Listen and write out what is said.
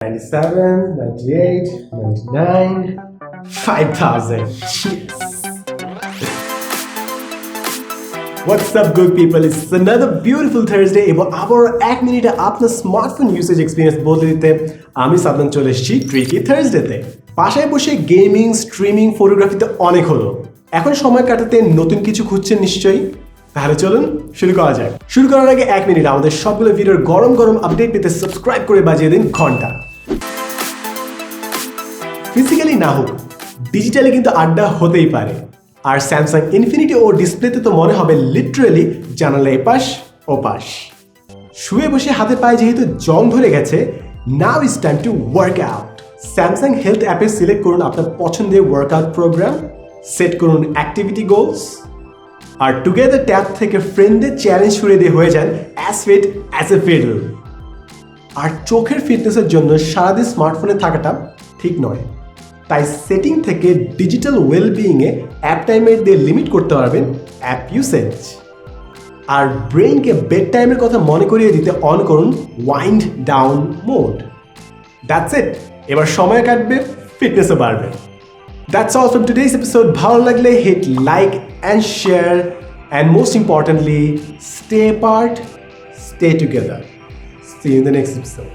97, 98, 99, 5,000. Yes. What's up good people? It's another beautiful Thursday এবং আবার 1 মিনিটে আপনার স্মার্টফোন ইউসেজ এক্সপিরিয়েন্স বদলে দিতে আমি সাদমান চলে এসেছি ট্রিকি থার্সডেতে। বাসায় বসে গেমিং, স্ট্রিমিং, ফটোগ্রাফিতে অনেক হলো। এখন সময় কাটাতে নতুন কিছু খুঁজছেন নিশ্চয়ই। তাহলে চলুন শুরু করা যাক। শুরু করার আগে 1 মিনিট আমাদের সবগুলো ভিডিওর গরম গরম আপডেট পেতে সাবস্ক্রাইব করে বাজিয়ে দিন ঘন্টা। ফিজিক্যালি না হোক, ডিজিটালি কিন্তু আড্ডা হতেই পারে। আর স্যামসাং ইনফিনিটি ও ডিসপ্লেতে তো মনে হবে লিটারালি জানালা এপাশ ওপাশ। শুয়ে বসে হাতে পায়ে যেহেতু জং ধরে গেছে, now is time to work out. Samsung health অ্যাপে সিলেক্ট করুন আপনার পছন্দের ওয়ার্কআউট প্রোগ্রাম, সেট করুন অ্যাক্টিভিটি গোলস, আর টুগেদার ট্যাব থেকে ফ্রেন্ডদের চ্যালেঞ্জ ছুড়ে দিয়ে হয়ে যান as fit as a fiddle. আর চোখের ফিটনেসের জন্য সারাদিন স্মার্টফোনে থাকাটা ঠিক নয়, তাই সেটিং থেকে ডিজিটাল ওয়েলবিইংয়ে অ্যাপ টাইমের দিয়ে লিমিট করতে পারবেন অ্যাপ ইউসেজ। আর ব্রেইনকে বেড টাইমের কথা মনে করিয়ে দিতে অন করুন wind down mode. That's it, এবার সময় কাটবে, ফিটনেসও বাড়বে। That's all from today's episode. ভালো লাগলে hit like and share, and most importantly, stay apart, stay together. See you in the next episode.